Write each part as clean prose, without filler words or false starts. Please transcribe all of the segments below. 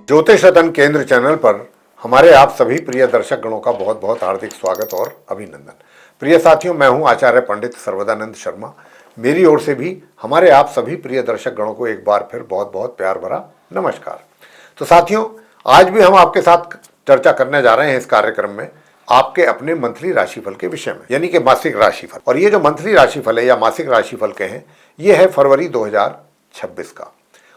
ज्योतिष रतन केंद्र चैनल पर हमारे आप सभी प्रिय दर्शक गणों का बहुत बहुत हार्दिक स्वागत और अभिनंदन। प्रिय साथियों, मैं हूं आचार्य पंडित सर्वदानंद शर्मा। मेरी ओर से भी हमारे आप सभी प्रिय दर्शक गणों को एक बार फिर बहुत बहुत प्यार भरा नमस्कार। तो साथियों, आज भी हम आपके साथ चर्चा करने जा रहे हैं इस कार्यक्रम में आपके अपने मंथली राशिफल के विषय में, यानी कि मासिक राशिफल। और ये जो मंथली राशिफल है या मासिक राशिफल के हैं, ये है फरवरी 2026 का।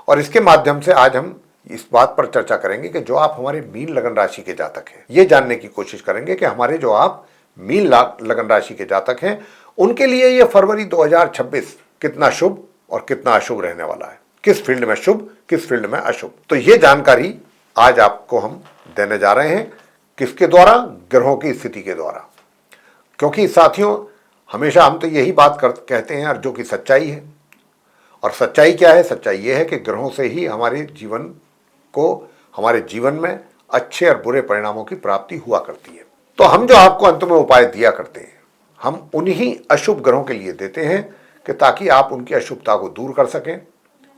और इसके माध्यम से आज हम इस बात पर चर्चा करेंगे कि जो आप हमारे मीन लगन राशि के जातक हैं, ये जानने की कोशिश करेंगे कि हमारे जो आप मीन लगन राशि के जातक हैं, उनके लिए ये फरवरी 2026 कितना शुभ और कितना अशुभ रहने वाला है, किस फील्ड में शुभ, किस फील्ड में अशुभ। तो ये जानकारी आज आपको हम देने जा रहे हैं। किसके द्वारा? ग्रहों की स्थिति के द्वारा। क्योंकि साथियों, हमेशा हम तो यही बात कहते हैं, और जो कि सच्चाई है। और सच्चाई क्या है? सच्चाई ये है कि ग्रहों से ही हमारे जीवन में अच्छे और बुरे परिणामों की प्राप्ति हुआ करती है। तो हम जो आपको अंत में उपाय दिया करते हैं, हम उन्हीं अशुभ ग्रहों के लिए देते हैं कि ताकि आप उनकी अशुभता को दूर कर सकें,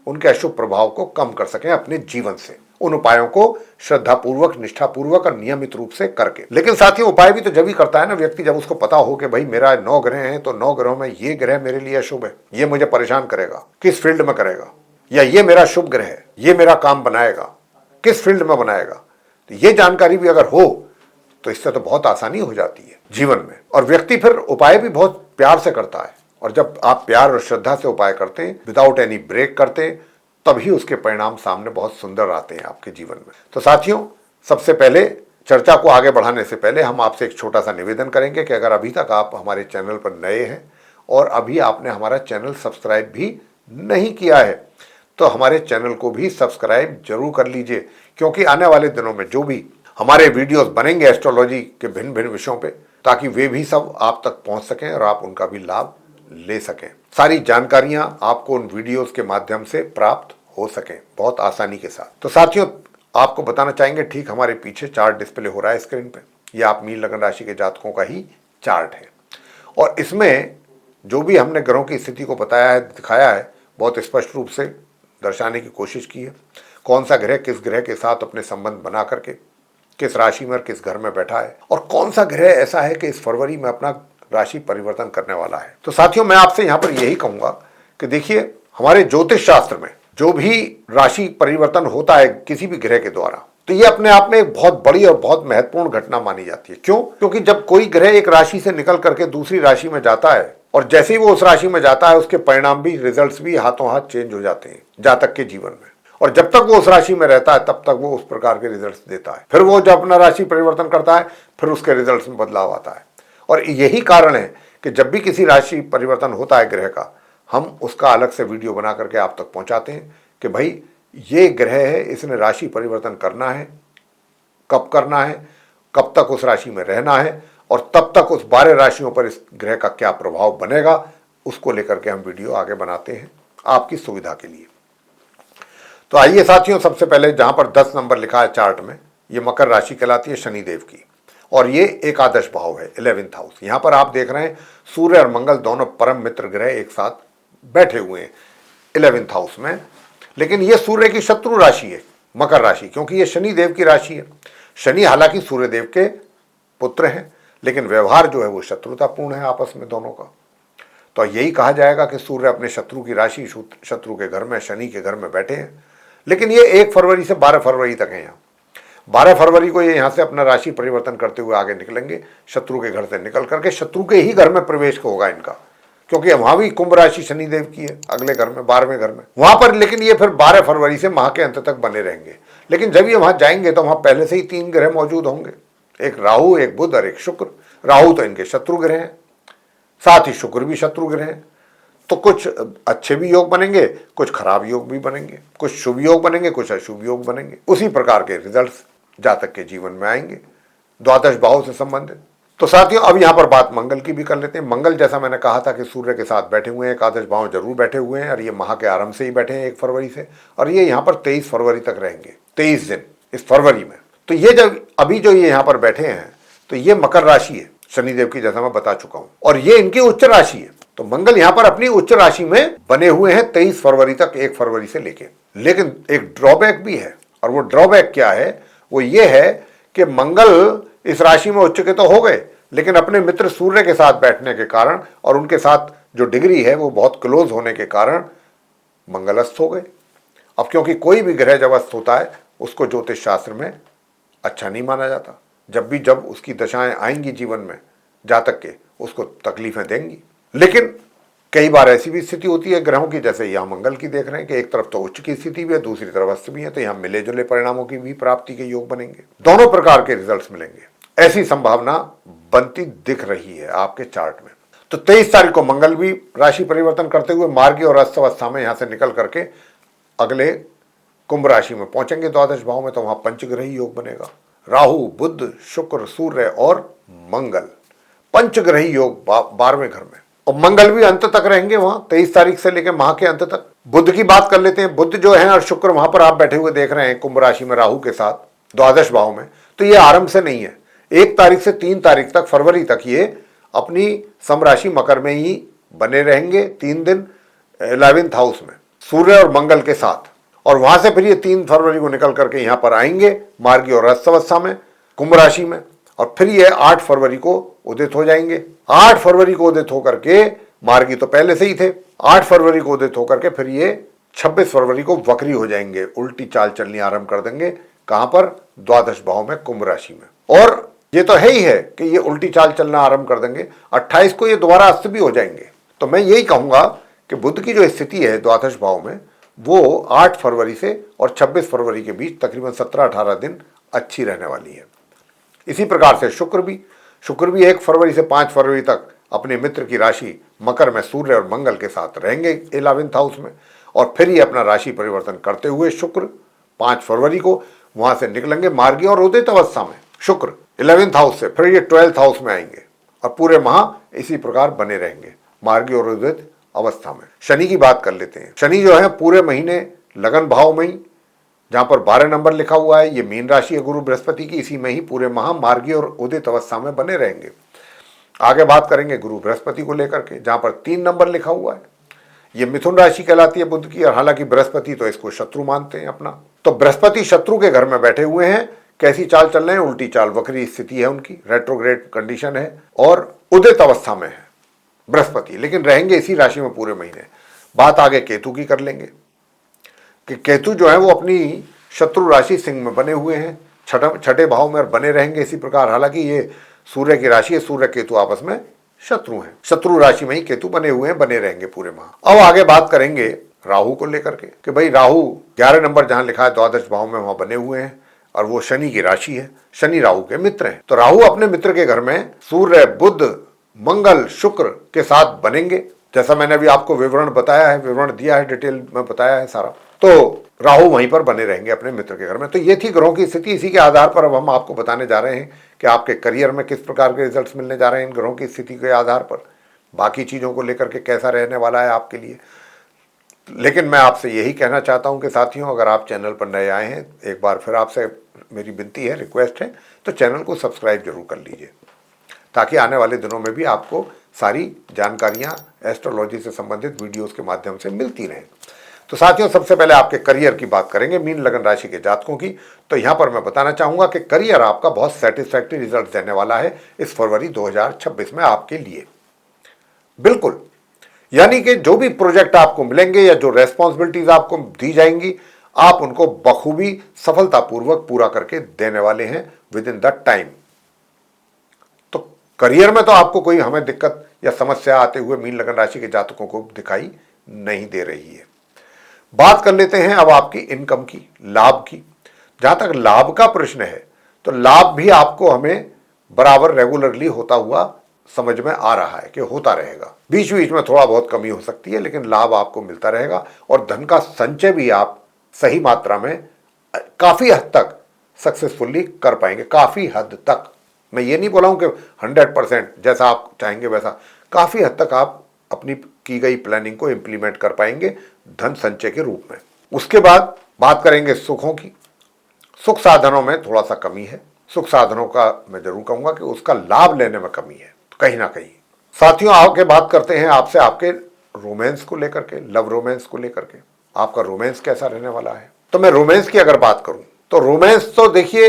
उनके अशुभ प्रभाव को कम कर सकें अपने जीवन से, उन उपायों को श्रद्धापूर्वक, निष्ठापूर्वक और नियमित रूप से करके। लेकिन साथियों, उपाय भी तो जब ही करता है ना व्यक्ति, जब उसको पता हो कि भाई मेरा 9 ग्रह हैं, तो 9 ग्रहों में ये ग्रह मेरे लिए अशुभ है, ये मुझे परेशान करेगा, किस फील्ड में करेगा, या ये मेरा शुभ ग्रह है, ये मेरा काम बनाएगा, किस फील्ड में बनाएगा। तो ये जानकारी भी अगर हो तो इससे तो बहुत आसानी हो जाती है जीवन में। और व्यक्ति फिर उपाय भी बहुत प्यार से करता है। और जब आप प्यार और श्रद्धा से उपाय करते हैं, विदाउट एनी ब्रेक करते हैं, तभी उसके परिणाम सामने बहुत सुंदर आते हैं आपके जीवन में। तो साथियों, सबसे पहले चर्चा को आगे बढ़ाने से पहले हम आपसे एक छोटा सा निवेदन करेंगे कि अगर अभी तक आप हमारे चैनल पर नए हैं और अभी आपने हमारा चैनल सब्सक्राइब भी नहीं किया है, तो हमारे चैनल को भी सब्सक्राइब जरूर कर लीजिए। क्योंकि आने वाले दिनों में जो भी हमारे वीडियोस बनेंगे एस्ट्रोलॉजी के भिन्न भिन्न विषयों पे, ताकि वे भी सब आप तक पहुंच सकें और आप उनका भी लाभ ले सकें। सारी जानकारियां आपको उन वीडियोस के माध्यम से प्राप्त हो सकें बहुत आसानी के साथ। तो साथियों, आपको बताना चाहेंगे, ठीक हमारे पीछे चार्ट डिस्प्ले हो रहा है स्क्रीन पे, यह आप मीन लगन राशि के जातकों का ही चार्ट है। और इसमें जो भी हमने ग्रहों की स्थिति को बताया है, दिखाया है, बहुत स्पष्ट रूप से दर्शाने की कोशिश की है। कौन सा ग्रह किस ग्रह के साथ अपने संबंध बना करके किस राशि में और किस घर में बैठा है, और कौन सा ग्रह ऐसा है कि इस फरवरी में अपना राशि परिवर्तन करने वाला है। तो साथियों, मैं आपसे यहाँ पर यही कहूंगा कि देखिए, हमारे ज्योतिष शास्त्र में जो भी राशि परिवर्तन होता है किसी भी ग्रह के द्वारा, तो ये अपने आप में एक बहुत बड़ी और बहुत महत्वपूर्ण घटना मानी जाती है। क्यों? क्योंकि जब कोई ग्रह एक राशि से निकल करके दूसरी राशि में जाता है, और जैसे ही वो उस राशि में जाता है, उसके परिणाम भी, रिजल्ट्स भी हाथों हाथ चेंज हो जाते हैं जातक के जीवन में। और जब तक वो उस राशि में रहता है, तब तक वो उस प्रकार के रिजल्ट्स देता है। फिर वो जब अपना राशि परिवर्तन करता है, फिर उसके रिजल्ट्स में बदलाव आता है। और यही कारण है कि जब भी किसी राशि परिवर्तन होता है ग्रह का, हम उसका अलग से वीडियो बना करके आप तक पहुंचाते हैं कि भाई ये ग्रह है, इसने राशि परिवर्तन करना है, कब करना है, कब तक उस राशि में रहना है, और तब तक उस 12 राशियों पर इस ग्रह का क्या प्रभाव बनेगा, उसको लेकर के हम वीडियो आगे बनाते हैं आपकी सुविधा के लिए। तो आइए साथियों, सबसे पहले जहां पर 10 नंबर लिखा है चार्ट में, ये मकर राशि कहलाती है शनिदेव की, और ये एकादश भाव है, 11th हाउस। यहां पर आप देख रहे हैं सूर्य और मंगल दोनों परम मित्र ग्रह एक साथ बैठे हुए हैं 11th हाउस में। लेकिन ये सूर्य की शत्रु राशि है मकर राशि, क्योंकि ये शनिदेव की राशि है। शनि हालांकि सूर्यदेव के पुत्र हैं, लेकिन व्यवहार जो है वो शत्रुतापूर्ण है आपस में दोनों का। तो यही कहा जाएगा कि सूर्य अपने शत्रु की राशि, शत्रु के घर में, शनि के घर में बैठे हैं। लेकिन ये 1 फरवरी से 12 फरवरी तक है। यहाँ 12 फरवरी को ये यहाँ से अपना राशि परिवर्तन करते हुए आगे निकलेंगे, शत्रु के घर से निकल करके शत्रु के ही घर में प्रवेश होगा इनका, क्योंकि वहां भी कुंभ राशि शनिदेव की है, अगले घर में, 12वें घर में वहां पर। लेकिन ये फिर 12 फरवरी से माह के अंत तक बने रहेंगे। लेकिन जब ये वहां जाएंगे तो वहां पहले से ही 3 ग्रह मौजूद होंगे, एक राहु, एक बुध और एक शुक्र। राहु तो इनके शत्रु ग्रह हैं, साथ ही शुक्र भी शत्रु ग्रह हैं। तो कुछ अच्छे भी योग बनेंगे, कुछ खराब योग भी बनेंगे, कुछ शुभ योग बनेंगे, कुछ अशुभ योग बनेंगे। उसी प्रकार के रिजल्ट्स जातक के जीवन में आएंगे द्वादश भाव से संबंधित। तो साथियों, अब यहाँ पर बात मंगल की भी कर लेते हैं। मंगल, जैसा मैंने कहा था कि सूर्य के साथ बैठे हुए हैं, एकादश भाव जरूर बैठे हुए हैं, और ये माह के आरंभ से ही बैठे हैं 1 फरवरी से, और ये यहाँ पर 23 फरवरी तक रहेंगे, 23 दिन इस फरवरी में। तो ये जब अभी जो ये यहाँ पर बैठे हैं, तो ये मकर राशि है शनिदेव की, जैसा मैं बता चुका हूं, और ये इनकी उच्च राशि है। तो मंगल यहां पर अपनी उच्च राशि में बने हुए हैं 23 फरवरी तक, 1 फरवरी से लेके। लेकिन एक ड्रॉबैक भी है, और वो ड्रॉबैक क्या है, वो ये है कि मंगल इस राशि में उच्च के तो हो गए, लेकिन अपने मित्र सूर्य के साथ बैठने के कारण और उनके साथ जो डिग्री है वो बहुत क्लोज होने के कारण मंगल अस्त हो गए। अब क्योंकि कोई भी ग्रह जब अस्त होता है उसको ज्योतिष शास्त्र में अच्छा नहीं माना जाता। जब उसकी दशाएं आएंगी जीवन में जातक के, उसको तकलीफें देंगी। लेकिन कई बार ऐसी भी स्थिति होती है ग्रहों की, जैसे यहाँ मंगल की देख रहे हैं कि एक तरफ तो उच्च की स्थिति भी है, दूसरी तरफ अस्त भी है, तो यहाँ मिले जुले परिणामों की भी प्राप्ति के योग बनेंगे, दोनों प्रकार के रिजल्ट्स मिलेंगे, ऐसी संभावना बनती दिख रही है आपके चार्ट में। तो 23 तारीख को मंगल भी राशि परिवर्तन करते हुए मार्गी और अस्त अवस्था में यहां से निकल करके अगले कुंभ राशि में पहुंचेंगे द्वादश भाव में, तो वहां पंचग्रही योग बनेगा। राहु, बुध, शुक्र, सूर्य और मंगल, पंचग्रही योग 12वें घर में। और मंगल भी अंत तक रहेंगे वहां 23 तारीख से लेकर माह के अंत तक। बुध की बात कर लेते हैं। बुध जो है और शुक्र वहां पर आप बैठे हुए देख रहे हैं कुंभ राशि में राहु के साथ द्वादश भाव में, तो ये आरंभ से नहीं है। 1 तारीख से 3 तारीख तक, फरवरी तक ये अपनी समराशि मकर में ही बने रहेंगे 3 दिन 11th हाउस में सूर्य और मंगल के साथ। और वहां से फिर ये 3 फरवरी को निकल करके यहां पर आएंगे मार्गी और अस्त अवस्था में कुंभ राशि में, और फिर ये 8 फरवरी को उदित हो जाएंगे। 8 फरवरी को उदित होकर के, मार्गी तो पहले से ही थे, 8 फरवरी को उदित होकर के फिर ये 26 फरवरी को वक्री हो जाएंगे, उल्टी चाल चलनी आरंभ कर देंगे। कहां पर? द्वादश भाव में कुंभ राशि में। और ये तो है ही है कि ये उल्टी चाल चलना आरंभ कर देंगे। 28 को ये दोबारा अस्त भी हो जाएंगे। तो मैं यही कहूंगा कि बुध की जो स्थिति है द्वादश भाव में, वो 8 फरवरी से और 26 फरवरी के बीच तकरीबन 17-18 दिन अच्छी रहने वाली है। इसी प्रकार से शुक्र भी 1 फरवरी से 5 फरवरी तक अपने मित्र की राशि मकर में सूर्य और मंगल के साथ रहेंगे 11th हाउस में, और फिर ये अपना राशि परिवर्तन करते हुए शुक्र 5 फरवरी को वहां से निकलेंगे मार्गी और उदित अवस्था में। शुक्र 11th हाउस से फिर ये 12th हाउस में आएंगे और पूरे माह इसी प्रकार बने रहेंगे मार्गी और उदित अवस्था में। शनि की बात कर लेते हैं। शनि जो है पूरे महीने लगन भाव में ही, जहां पर 12 नंबर लिखा हुआ है, ये मीन राशि है गुरु बृहस्पति की, इसी में ही पूरे माह मार्गी और उदित अवस्था में बने रहेंगे। आगे बात करेंगे गुरु बृहस्पति को लेकर के, जहां पर 3 नंबर लिखा हुआ है, ये मिथुन राशि कहलाती है बुध की, और हालांकि बृहस्पति तो इसको शत्रु मानते हैं अपना। तो बृहस्पति शत्रु के घर में बैठे हुए हैं। कैसी चाल चल रहे हैं? उल्टी चाल, वक्री स्थिति है उनकी, रेट्रोग्रेड कंडीशन है, और उदित अवस्था में है बृहस्पति, लेकिन रहेंगे इसी राशि में पूरे महीने। बात आगे केतु की कर लेंगे कि केतु जो है वो अपनी शत्रु राशि सिंह में बने हुए हैं, छठे भाव में, और बने रहेंगे इसी प्रकार। हालांकि ये सूर्य की राशि है, सूर्य केतु आपस में शत्रु हैं, शत्रु राशि में ही केतु बने हुए हैं, बने रहेंगे पूरे माह। अब आगे बात करेंगे राहु को लेकर के कि भाई राहु 11 नंबर जहां लिखा है द्वादश भाव में, वहां बने हुए हैं, और वो शनि की राशि है, शनि राहु के मित्र हैं। तो राहु अपने मित्र के घर में सूर्य, बुध, मंगल, शुक्र के साथ बनेंगे, जैसा मैंने अभी आपको विवरण बताया है, विवरण दिया है, डिटेल में बताया है सारा। तो राहु वहीं पर बने रहेंगे अपने मित्र के घर में। तो ये थी ग्रहों की स्थिति। इसी के आधार पर अब हम आपको बताने जा रहे हैं कि आपके करियर में किस प्रकार के रिजल्ट्स मिलने जा रहे हैं इन ग्रहों की स्थिति के आधार पर, बाकी चीज़ों को लेकर के कैसा रहने वाला है आपके लिए। लेकिन मैं आपसे यही कहना चाहता हूं कि साथियों, अगर आप चैनल पर नए आए हैं, एक बार फिर आपसे मेरी विनती है, रिक्वेस्ट है, तो चैनल को सब्सक्राइब जरूर कर लीजिए, ताकि आने वाले दिनों में भी आपको सारी जानकारियां एस्ट्रोलॉजी से संबंधित वीडियोस के माध्यम से मिलती रहें। तो साथियों, सबसे पहले आपके करियर की बात करेंगे, मीन लगन राशि के जातकों की। तो यहां पर मैं बताना चाहूंगा कि करियर आपका बहुत सेटिस्फैक्टरी रिजल्ट देने वाला है इस फरवरी 2026 में आपके लिए, बिल्कुल। यानी कि जो भी प्रोजेक्ट आपको मिलेंगे या जो रेस्पॉन्सिबिलिटीज आपको दी जाएंगी, आप उनको बखूबी सफलतापूर्वक पूरा करके देने वाले हैं विद इन द टाइम। तो करियर में तो आपको कोई हमें दिक्कत या समस्या आते हुए मीन लगन राशि के जातकों को दिखाई नहीं दे रही है। बात कर लेते हैं अब आपकी इनकम की, लाभ की। जहां तक लाभ का प्रश्न है, तो लाभ भी आपको हमें बराबर रेगुलरली होता हुआ समझ में आ रहा है कि होता रहेगा। बीच बीच में थोड़ा बहुत कमी हो सकती है, लेकिन लाभ आपको मिलता रहेगा, और धन का संचय भी आप सही मात्रा में काफी हद तक सक्सेसफुली कर पाएंगे। काफी हद तक, मैं ये नहीं बोला हूं कि 100% जैसा आप चाहेंगे वैसा, काफी हद तक आप अपनी की गई प्लानिंग को इंप्लीमेंट कर पाएंगे धन संचय के रूप में। उसके बाद बात करेंगे सुखों की। सुख साधनों में थोड़ा सा कमी है। सुख साधनों का मैं जरूर कहूंगा कि उसका लाभ लेने में कमी है कहीं ना कहीं। साथियों, आगे बात करते हैं आपसे आपके रोमांस को लेकर के, लव रोमांस को लेकर के। आपका रोमांस कैसा रहने वाला है? तो मैं रोमांस की अगर बात करूं तो रोमांस तो देखिए,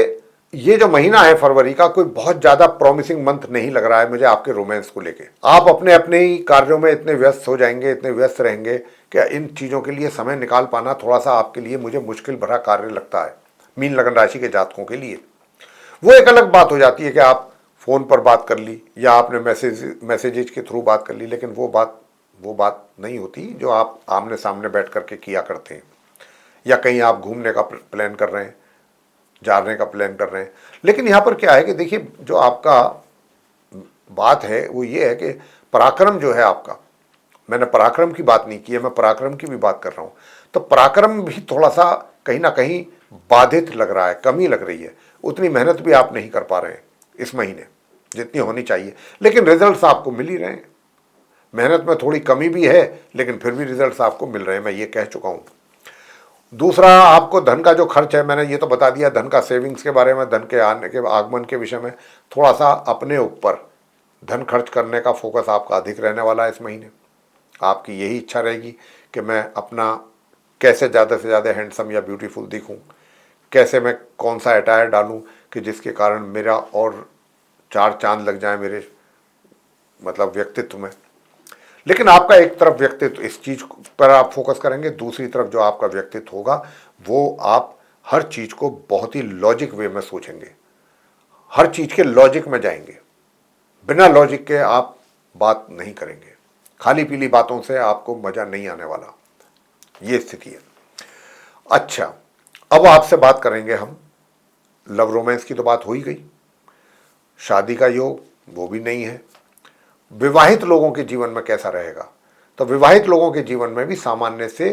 ये जो महीना है फरवरी का, कोई बहुत ज्यादा प्रॉमिसिंग मंथ नहीं लग रहा है मुझे आपके रोमांस को लेके। आप अपने अपने ही कार्यों में इतने व्यस्त हो जाएंगे, इतने व्यस्त रहेंगे कि इन चीजों के लिए समय निकाल पाना थोड़ा सा आपके लिए मुझे मुश्किल भरा कार्य लगता है, मीन लगन राशि के जातकों के लिए। वो एक अलग बात हो जाती है कि आप फोन पर बात कर ली या आपने मैसेजेज के थ्रू बात कर ली, लेकिन वो बात नहीं होती जो आप आमने सामने बैठ करके किया करते हैं। या कहीं आप घूमने का प्लान कर रहे हैं, जाने का प्लान कर रहे हैं। लेकिन यहाँ पर क्या है कि देखिए, जो आपका बात है वो ये है कि पराक्रम जो है आपका, मैंने पराक्रम की बात नहीं की है, मैं पराक्रम की भी बात कर रहा हूँ। तो पराक्रम भी थोड़ा सा कहीं ना कहीं बाधित लग रहा है, कमी लग रही है। उतनी मेहनत भी आप नहीं कर पा रहे हैं इस महीने जितनी होनी चाहिए, लेकिन रिजल्ट्स आपको मिल ही रहे हैं। मेहनत में थोड़ी कमी भी है, लेकिन फिर भी रिजल्ट्स आपको मिल रहे हैं, मैं ये कह चुका हूँ। दूसरा, आपको धन का जो खर्च है, मैंने ये तो बता दिया धन का, सेविंग्स के बारे में, धन के आने के आगमन के विषय में। थोड़ा सा अपने ऊपर धन खर्च करने का फोकस आपका अधिक रहने वाला है इस महीने। आपकी यही इच्छा रहेगी कि मैं अपना कैसे ज़्यादा से ज़्यादा हैंडसम या ब्यूटीफुल दिखूं, कैसे मैं कौन सा अटायर डालूं कि जिसके कारण मेरा और चार चांद लग जाए मेरे मतलब व्यक्तित्व में। लेकिन आपका एक तरफ व्यक्तित्व, इस चीज पर आप फोकस करेंगे, दूसरी तरफ जो आपका व्यक्तित्व होगा वो आप हर चीज को बहुत ही लॉजिक वे में सोचेंगे, हर चीज के लॉजिक में जाएंगे। बिना लॉजिक के आप बात नहीं करेंगे, खाली पीली बातों से आपको मजा नहीं आने वाला, ये स्थिति है। अच्छा, अब आपसे बात करेंगे हम, लव रोमांस की तो बात हो ही गई, शादी का योग वो भी नहीं है। विवाहित लोगों के जीवन में कैसा रहेगा? तो विवाहित लोगों के जीवन में भी सामान्य से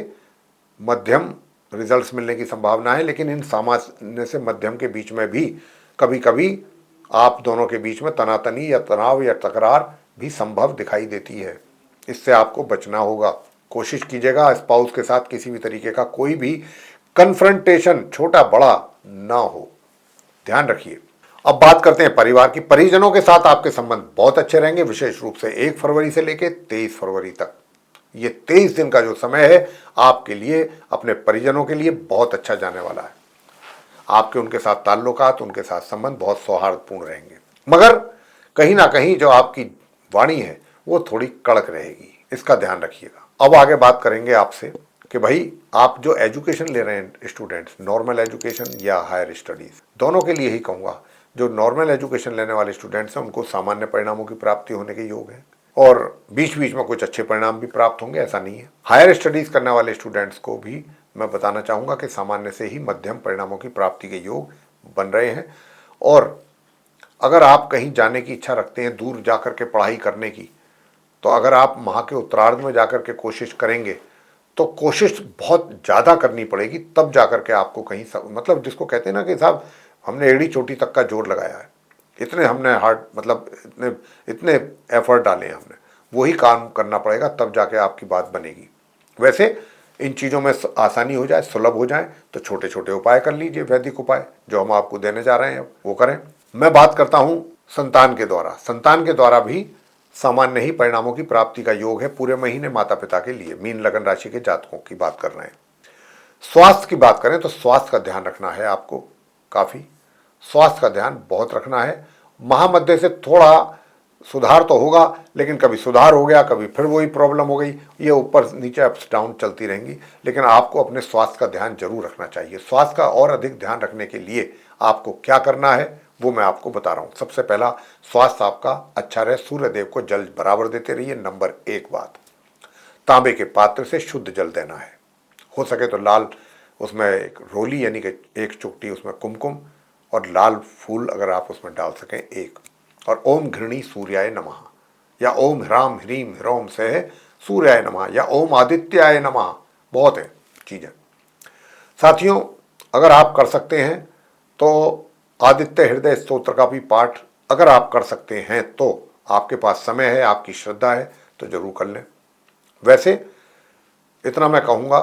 मध्यम रिजल्ट्स मिलने की संभावना है, लेकिन इन सामान्य से मध्यम के बीच में भी कभी कभी आप दोनों के बीच में तनातनी या तनाव या तकरार भी संभव दिखाई देती है। इससे आपको बचना होगा। कोशिश कीजिएगा स्पाउस के साथ किसी भी तरीके का कोई भी कन्फ्रंटेशन छोटा बड़ा ना हो, ध्यान रखिए। अब बात करते हैं परिवार की। परिजनों के साथ आपके संबंध बहुत अच्छे रहेंगे, विशेष रूप से 1 फरवरी से लेकर 23 फरवरी तक। ये 23 दिन का जो समय है आपके लिए, अपने परिजनों के लिए बहुत अच्छा जाने वाला है। आपके उनके साथ ताल्लुकात, उनके साथ संबंध बहुत सौहार्दपूर्ण रहेंगे, मगर कहीं ना कहीं जो आपकी वाणी है वो थोड़ी कड़क रहेगी, इसका ध्यान रखिएगा। अब आगे बात करेंगे आपसे कि भाई आप जो एजुकेशन ले रहे हैं स्टूडेंट्स, नॉर्मल एजुकेशन या हायर स्टडीज, दोनों के लिए ही कहूँगा। जो नॉर्मल एजुकेशन लेने वाले स्टूडेंट्स हैं उनको सामान्य परिणामों की प्राप्ति होने के योग है, और बीच बीच में कुछ अच्छे परिणाम भी प्राप्त होंगे, ऐसा नहीं है। हायर स्टडीज करने वाले स्टूडेंट्स को भी मैं बताना चाहूँगा कि सामान्य से ही मध्यम परिणामों की प्राप्ति के योग बन रहे हैं। और अगर आप कहीं जाने की इच्छा रखते हैं, दूर जाकर के पढ़ाई करने की, तो अगर आप वहाँ के उत्तरार्ध में जाकर के कोशिश करेंगे तो कोशिश बहुत ज़्यादा करनी पड़ेगी, तब जाकर के आपको कहीं मतलब जिसको कहते हैं ना कि साहब हमने एड़ी चोटी तक का जोर लगाया है, इतने हमने हार्ड मतलब इतने इतने एफर्ट डाले हैं हमने, वही काम करना पड़ेगा, तब जाके आपकी बात बनेगी। वैसे इन चीज़ों में आसानी हो जाए, सुलभ हो जाए, तो छोटे छोटे उपाय कर लीजिए, वैदिक उपाय जो हम आपको देने जा रहे हैं वो करें। मैं बात करता हूँ संतान के द्वारा। संतान के द्वारा भी सामान्य ही परिणामों की प्राप्ति का योग है पूरे महीने माता पिता के लिए। मीन लगन राशि के जातकों की बात कर रहे हैं। स्वास्थ्य की बात करें तो स्वास्थ्य का ध्यान रखना है आपको, काफ़ी स्वास्थ्य का ध्यान बहुत रखना है। महामध्य से थोड़ा सुधार तो होगा, लेकिन कभी सुधार हो गया, कभी फिर वही प्रॉब्लम हो गई, ये ऊपर नीचे अप्स डाउन चलती रहेंगी। लेकिन आपको अपने स्वास्थ्य का ध्यान जरूर रखना चाहिए। स्वास्थ्य का और अधिक ध्यान रखने के लिए आपको क्या करना है वो मैं आपको बता रहा हूँ। सबसे पहला, स्वास्थ्य आपका अच्छा रहे, सूर्य देव को जल बराबर देते रहिए। नंबर 1 बात, तांबे के पात्र से शुद्ध जल देना है, हो सके तो लाल, उसमें एक रोली यानी कि एक चुटकी उसमें कुमकुम और लाल फूल अगर आप उसमें डाल सकें एक, और ओम घृणी सूर्याय नमः या ओम ह्राम ह्रीम ह्रोम से सूर्याय नमः या ओम आदित्याय नमः, बहुत है चीज़ें। साथियों, अगर आप कर सकते हैं तो आदित्य हृदय स्तोत्र का भी पाठ अगर आप कर सकते हैं, तो आपके पास समय है, आपकी श्रद्धा है, तो जरूर कर लें। वैसे इतना मैं कहूँगा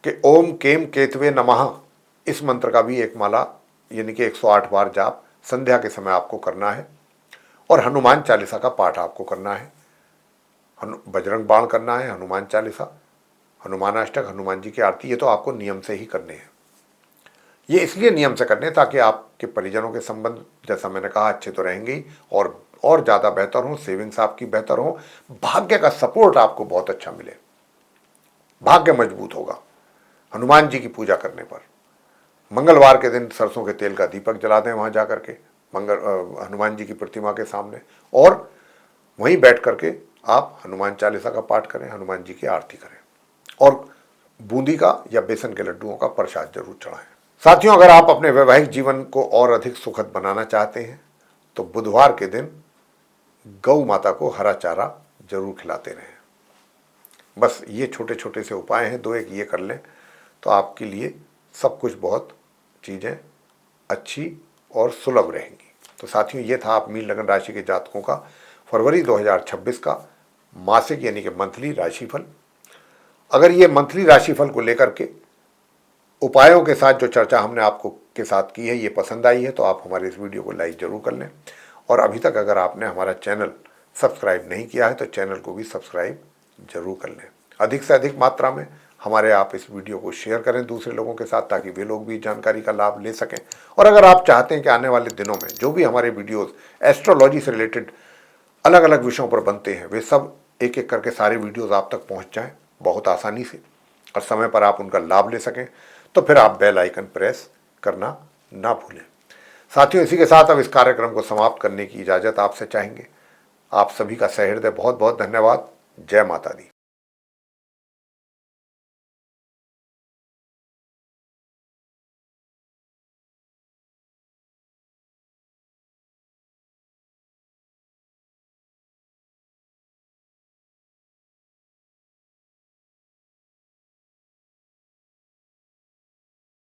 कि ओम केम केतवे नमः, इस मंत्र का भी एक माला यानी कि 108 बार जाप संध्या के समय आपको करना है। और हनुमान चालीसा का पाठ आपको करना है, बजरंग बाण करना है, हनुमान चालीसा, हनुमान अष्टक, हनुमान जी की आरती, ये तो आपको नियम से ही करने हैं। ये इसलिए नियम से करने ताकि आपके परिजनों के संबंध, जैसा मैंने कहा, अच्छे तो रहेंगे ही और ज़्यादा बेहतर हो, सेविंग्स आपकी बेहतर हो, भाग्य का सपोर्ट आपको बहुत अच्छा मिले, भाग्य मजबूत होगा। हनुमान जी की पूजा करने पर मंगलवार के दिन सरसों के तेल का दीपक जला दें वहाँ जा करके हनुमान जी की प्रतिमा के सामने, और वहीं बैठ करके आप हनुमान चालीसा का पाठ करें, हनुमान जी की आरती करें और बूंदी का या बेसन के लड्डुओं का प्रसाद जरूर चढ़ाएं। साथियों, अगर आप अपने वैवाहिक जीवन को और अधिक सुखद बनाना चाहते हैं तो बुधवार के दिन गौ माता को हरा चारा जरूर खिलाते रहें। बस ये छोटे छोटे से उपाय हैं, 2-1 ये कर लें तो आपके लिए सब कुछ, बहुत चीज़ें अच्छी और सुलभ रहेंगी। तो साथियों, ये था आप मीन लगन राशि के जातकों का फरवरी 2026 का मासिक यानी कि मंथली राशिफल। अगर ये मंथली राशिफल को लेकर के उपायों के साथ जो चर्चा हमने आपको के साथ की है ये पसंद आई है तो आप हमारे इस वीडियो को लाइक जरूर कर लें, और अभी तक अगर आपने हमारा चैनल सब्सक्राइब नहीं किया है तो चैनल को भी सब्सक्राइब जरूर कर लें। अधिक से अधिक मात्रा में हमारे आप इस वीडियो को शेयर करें दूसरे लोगों के साथ ताकि वे लोग भी जानकारी का लाभ ले सकें। और अगर आप चाहते हैं कि आने वाले दिनों में जो भी हमारे वीडियोस एस्ट्रोलॉजी से रिलेटेड अलग अलग विषयों पर बनते हैं वे सब एक एक करके सारे वीडियोस आप तक पहुंच जाएं बहुत आसानी से और समय पर आप उनका लाभ ले सकें, तो फिर आप बेल आइकन प्रेस करना ना भूलें। साथियों, इसी के साथ अब इस कार्यक्रम को समाप्त करने की इजाज़त आपसे चाहेंगे। आप सभी का सहृदय बहुत बहुत धन्यवाद। जय माता दी।